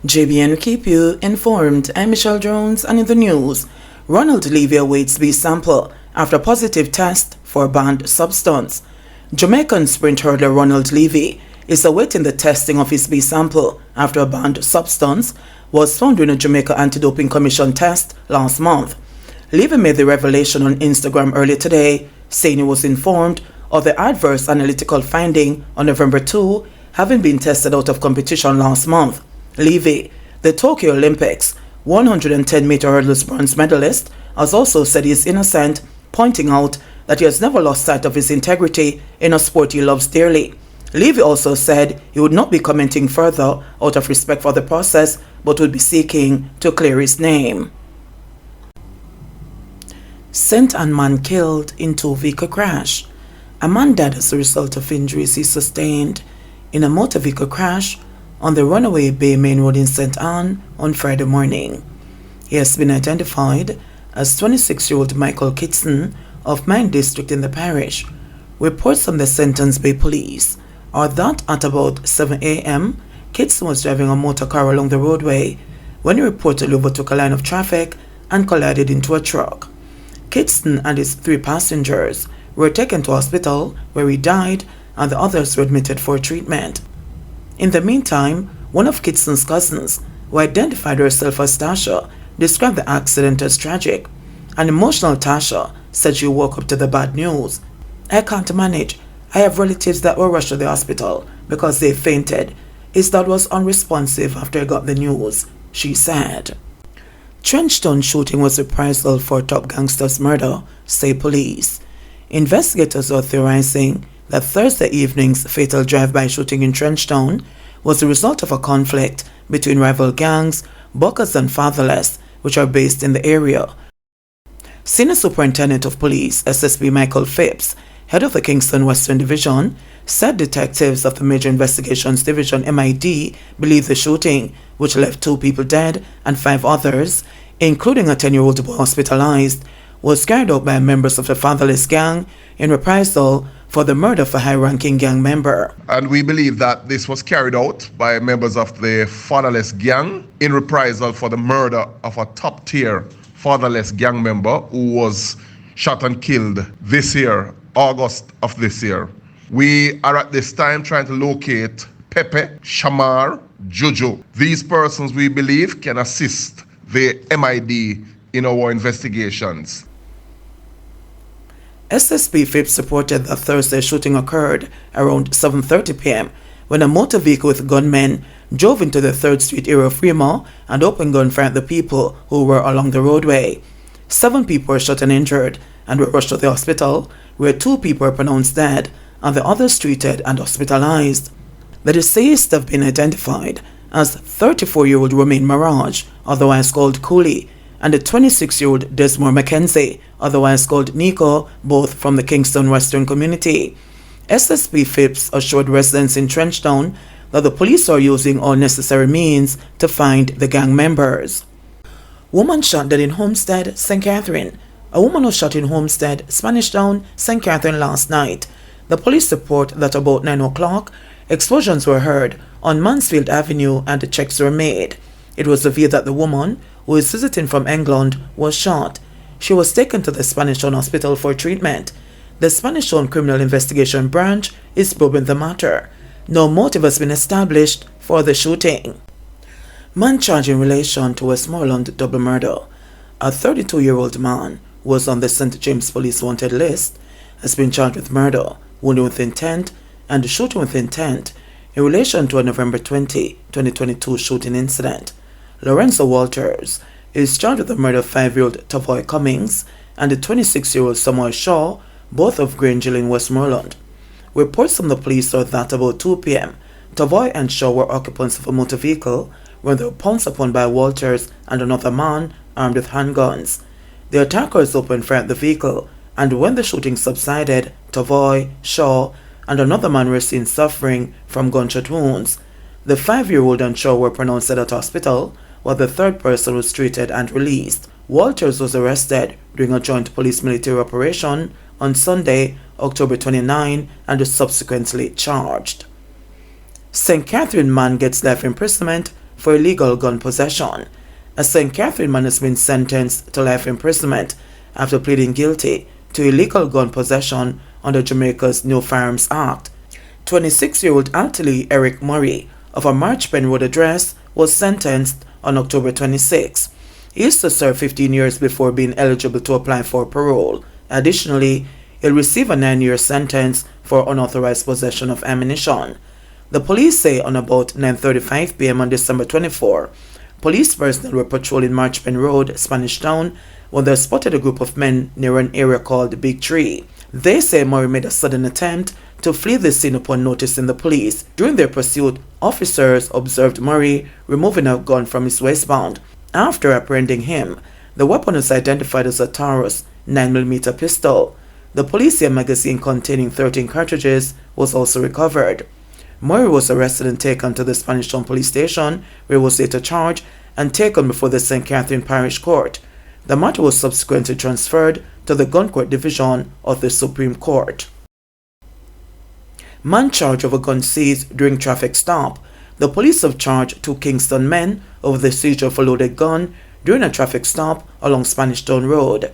JBNN keep you informed. I'm Michelle Jones, and in the news, Ronald Levy awaits B sample after positive test for banned substance. Jamaican sprint hurdler Ronald Levy is awaiting the testing of his B sample after a banned substance was found during a Jamaica Anti-Doping Commission test last month. Levy made the revelation on Instagram earlier today, saying he was informed of the adverse analytical finding on November 2, having been tested out of competition last month. Levy, the Tokyo Olympics 110-meter hurdles bronze medalist, has also said he is innocent, pointing out that he has never lost sight of his integrity in a sport he loves dearly. Levy also said he would not be commenting further out of respect for the process, but would be seeking to clear his name. St. Ann man killed in two-vehicle crash. A man died as a result of injuries he sustained in a motor vehicle crash on the Runaway Bay Main Road in St. Ann on Friday morning. He has been identified as 26-year-old Michael Kitson of Mine District in the parish. Reports from the St. Ann's Bay Police are that at about 7 a.m., Kitson was driving a motor car along the roadway when he reportedly overtook a line of traffic and collided into a truck. Kitson and his 3 passengers were taken to hospital where he died, and the others were admitted for treatment. In the meantime, one of Kitson's cousins, who identified herself as Tasha, described the accident as tragic. An emotional Tasha said she woke up to the bad news. "I can't manage. I have relatives that were rushed to the hospital because they fainted. His dad was unresponsive after I got the news," she said. Trenchtown shooting was reprisal for top gangster's murder, say police. Investigators are theorizing that Thursday evening's fatal drive-by shooting in Trenchtown was the result of a conflict between rival gangs, Buckers and Fatherless, which are based in the area. Senior Superintendent of Police, SSP Michael Phipps, head of the Kingston Western Division, said detectives of the Major Investigations Division MID believe the shooting, which left 2 people dead and 5 others, including a 10-year-old boy hospitalized, was carried out by members of the Fatherless gang in reprisal for the murder of a high-ranking gang member. And we believe that this was carried out by members of the Fatherless gang in reprisal for the murder of a top-tier Fatherless gang member who was shot and killed this year, August of this year. We are at this time trying to locate Pepe, Shamar, Juju. These persons, we believe, can assist the MID in our investigations. SSP Phipps reported that Thursday shooting occurred around 7:30 p.m. when a motor vehicle with gunmen drove into the 3rd Street area of Fremont and opened gunfire at the people who were along the roadway. 7 people were shot and injured and were rushed to the hospital, where 2 people were pronounced dead and the others treated and hospitalized. The deceased have been identified as 34-year-old Romaine Mirage, otherwise called Cooley, and the 26-year-old Desmore Mackenzie, otherwise called Nico, both from the Kingston Western community. SSP Phipps assured residents in Trenchtown that the police are using all necessary means to find the gang members. Woman shot dead in Homestead, St. Catherine. A woman was shot in Homestead, Spanish Town, St. Catherine last night. The police report that about 9 o'clock, explosions were heard on Mansfield Avenue and checks were made. It was revealed that the woman, who is visiting from England, was shot. She was taken to the Spanish Town Hospital for treatment. The Spanish Town Criminal Investigation Branch is probing the matter. No motive has been established for the shooting. Man charged in relation to Westmoreland double murder. A 32-year-old man who was on the St. James Police wanted list has been charged with murder, wounding with intent, and shooting with intent in relation to a November 20, 2022 shooting incident. Lorenzo Walters is charged with the murder of 5-year-old Tavoy Cummings and the 26-year-old Samuel Shaw, both of Grange Hill in Westmoreland. Reports from the police are that about 2 p.m., Tavoy and Shaw were occupants of a motor vehicle when they were pounced upon by Walters and another man armed with handguns. The attackers opened fire at the vehicle, and when the shooting subsided, Tavoy, Shaw, and another man were seen suffering from gunshot wounds. The 5-year-old and Shaw were pronounced dead at hospital, while the 3rd person was treated and released. Walters was arrested during a joint police-military operation on Sunday, October 29, and was subsequently charged. St. Catherine man gets life imprisonment for illegal gun possession. A St. Catherine man has been sentenced to life imprisonment after pleading guilty to illegal gun possession under Jamaica's New Firearms Act. 26-year-old Anthony Eric Murray of a Marchpen Road address was sentenced on October 26. He used to serve 15 years before being eligible to apply for parole. Additionally, he'll receive a 9-year sentence for unauthorized possession of ammunition. The police say on about 9:35 p.m. on December 24, police personnel were patrolling Marchpen Road, Spanish Town, when they spotted a group of men near an area called Big Tree. They say Murray made a sudden attempt to flee the scene upon noticing the police. During their pursuit, officers observed Murray removing a gun from his waistband. After apprehending him, the weapon was identified as a Taurus 9mm pistol. The police say a magazine containing 13 cartridges was also recovered. Murray was arrested and taken to the Spanish Town police station, where he was later charged and taken before the St. Catherine Parish Court. The matter was subsequently transferred to the Gun Court Division of the Supreme Court. Man charged of a gun seized during traffic stop. The police have charged 2 Kingston men over the seizure of a loaded gun during a traffic stop along Spanish Town Road.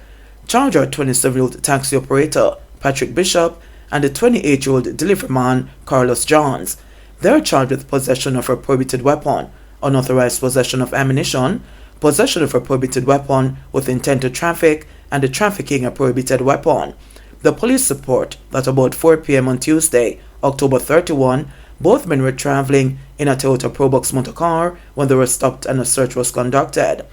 Charged are 27-year-old taxi operator Patrick Bishop and the 28-year-old delivery man Carlos Johns. They are charged with possession of a prohibited weapon, unauthorized possession of ammunition, possession of a prohibited weapon with intent to traffic, and the trafficking a prohibited weapon. The police report that about 4 p.m. on Tuesday, October 31, both men were traveling in a Toyota Probox motor car when they were stopped and a search was conducted.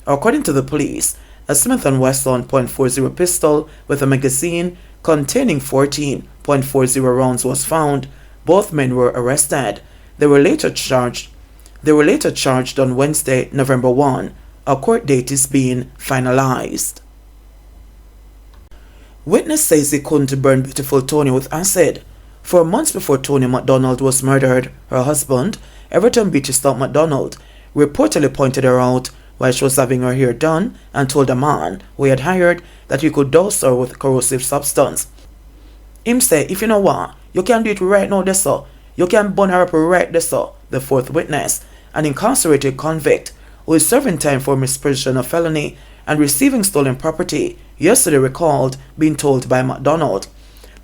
According to the police, a Smith & Wesson .40 pistol with a magazine containing 14.40 rounds was found. Both men were arrested. They were later charged on Wednesday, November 1. A court date is being finalized. Witness says he couldn't burn beautiful Tonia with acid. For months before Tonia McDonald was murdered, her husband, Everton Beachy Stout McDonald, reportedly pointed her out while she was having her hair done and told a man who he had hired that he could douse her with corrosive substance. Him say, if you know what, you can do it right now there, sir. You can burn her up right there, sir. The fourth witness, an incarcerated convict who is serving time for misprision of felony and receiving stolen property, yesterday recalled being told by McDonald.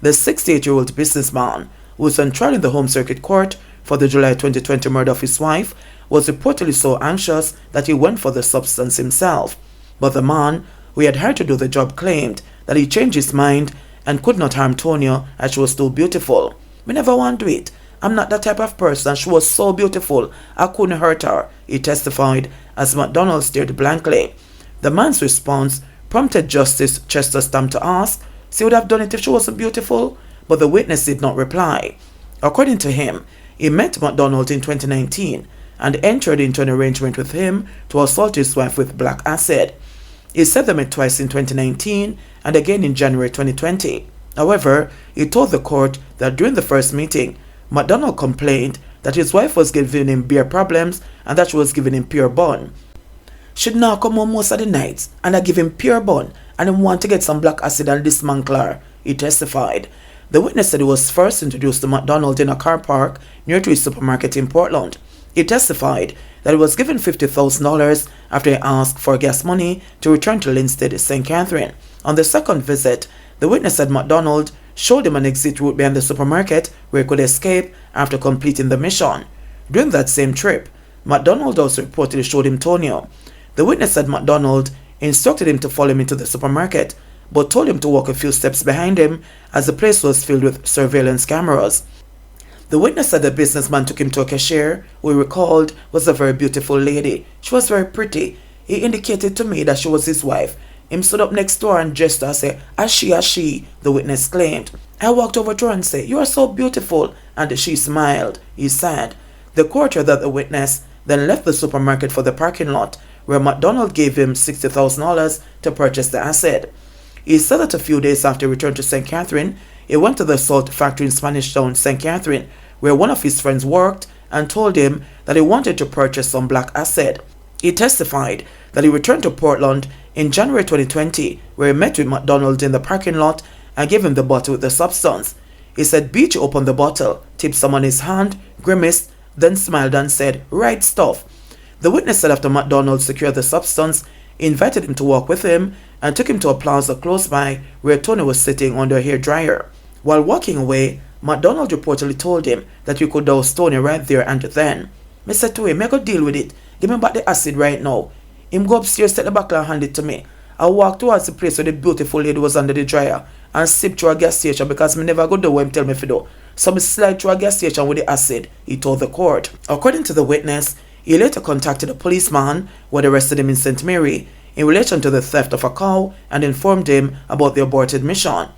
The 68-year-old businessman, who was on trial in the Home Circuit Court for the July 2020 murder of his wife, was reportedly so anxious that he went for the substance himself. But the man who he had hired to do the job claimed that he changed his mind and could not harm Tonia as she was too beautiful. "Me never want to do it. I'm not that type of person. She was so beautiful, I couldn't hurt her," he testified as McDonald stared blankly. The man's response prompted Justice Chester Stamp to ask, "So he would have done it if she wasn't beautiful?" But the witness did not reply. According to him, he met McDonald in 2019 and entered into an arrangement with him to assault his wife with black acid. He said they met twice in 2019 and again in January 2020. However, he told the court that during the first meeting, McDonald complained that his wife was giving him beer problems and that she was giving him pure bun. "She'd now come home most of the nights and I give him pure bun and him want to get some black acid and dismantle her," he testified. The witness said he was first introduced to McDonald in a car park near to his supermarket in Portland. He testified that he was given $50,000 after he asked for gas money to return to Linstead, St. Catherine. On the second visit, the witness said McDonald showed him an exit route behind the supermarket where he could escape after completing the mission. During that same trip, McDonald also reportedly showed him Tonia. The witness said McDonald instructed him to follow him into the supermarket, but told him to walk a few steps behind him as the place was filled with surveillance cameras. The witness said the businessman took him to a cashier, who he recalled was a very beautiful lady. She was very pretty. He indicated to me that she was his wife. Him stood up next door and gestured and said, as she, the witness claimed. "I walked over to her and said, 'You are so beautiful,' and she smiled," he said. The court heard that the witness then left the supermarket for the parking lot, where McDonald gave him $60,000 to purchase the acid. He said that a few days after he returned to St. Catherine, he went to the salt factory in Spanish Town, St. Catherine, where one of his friends worked, and told him that he wanted to purchase some black acid. He testified that he returned to Portland in January 2020, where he met with McDonald in the parking lot and gave him the bottle with the substance. He said Beach opened the bottle, tipped some on his hand, grimaced, then smiled and said, "Right stuff." The witness said after McDonald secured the substance, he invited him to walk with him and took him to a plaza close by where Tonia was sitting under a hairdryer. While walking away, McDonald reportedly told him that you could douse Tonia right there and then. "Me said to him, I go deal with it. Give me back the acid right now." Him go upstairs, take the bottle and hand it to me. I walked towards the place where the beautiful lady was under the dryer and sipped through a gas station because me never go do what him tell me to do. So me slide through a gas station with the acid, he told the court. According to the witness, he later contacted a policeman who had arrested him in St. Mary in relation to the theft of a cow and informed him about the aborted mission.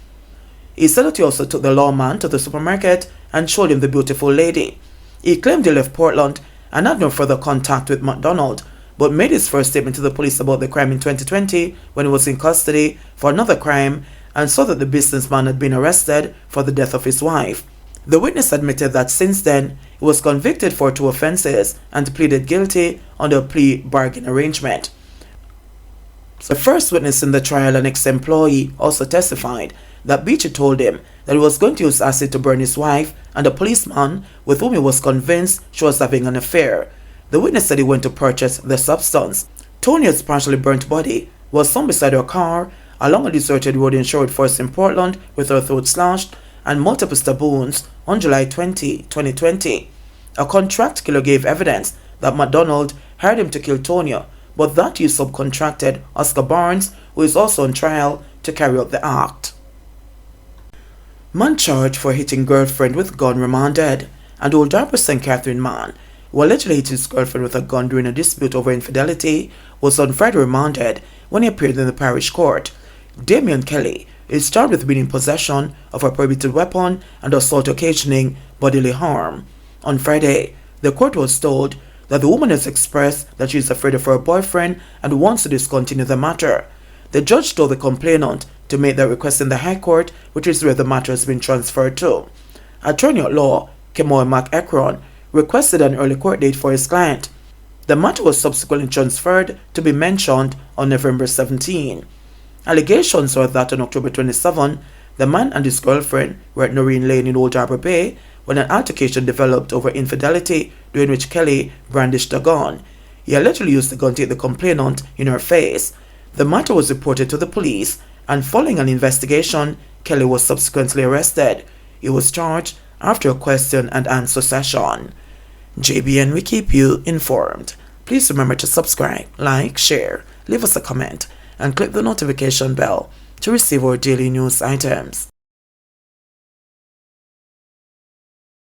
He said that he also took the lawman to the supermarket and showed him the beautiful lady. He claimed he left Portland and had no further contact with McDonald, but made his first statement to the police about the crime in 2020 when he was in custody for another crime and saw that the businessman had been arrested for the death of his wife. The witness admitted that since then, he was convicted for 2 offenses and pleaded guilty under a plea bargain arrangement. The first witness in the trial, an ex-employee, also testified that Beachy told him that he was going to use acid to burn his wife and a policeman with whom he was convinced she was having an affair. The witness said he went to purchase the substance. Tonia's partially burnt body was found beside her car along a deserted road in Sherwood Forest in Portland with her throat slashed and multiple stab wounds on July 20, 2020. A contract killer gave evidence that McDonald hired him to kill Tonia, but that he subcontracted Oscar Barnes, who is also on trial, to carry out the act. Man charged for hitting girlfriend with gun remanded, and Old Harbour St. Catherine man who allegedly hit his girlfriend with a gun during a dispute over infidelity was on Friday remanded when he appeared in the parish court. Damian Kelly is charged with being in possession of a prohibited weapon and assault occasioning bodily harm. On Friday, the court was told that the woman has expressed that she is afraid of her boyfriend and wants to discontinue the matter. The judge told the complainant to make that request in the High Court, which is where the matter has been transferred to. Attorney at law Kemoy McEachron requested an early court date for his client. The matter was subsequently transferred to be mentioned on November 17. Allegations were that on October 27, the man and his girlfriend were at Noreen Lane in Old Harbour Bay when an altercation developed over infidelity, during which Kelly brandished a gun. He allegedly used the gun to hit the complainant in her face. The matter was reported to the police, and following an investigation, Kelly was subsequently arrested. He was charged after a question and answer session. JBN, we keep you informed. Please remember to subscribe, like, share, leave us a comment, and click the notification bell to receive our daily news items.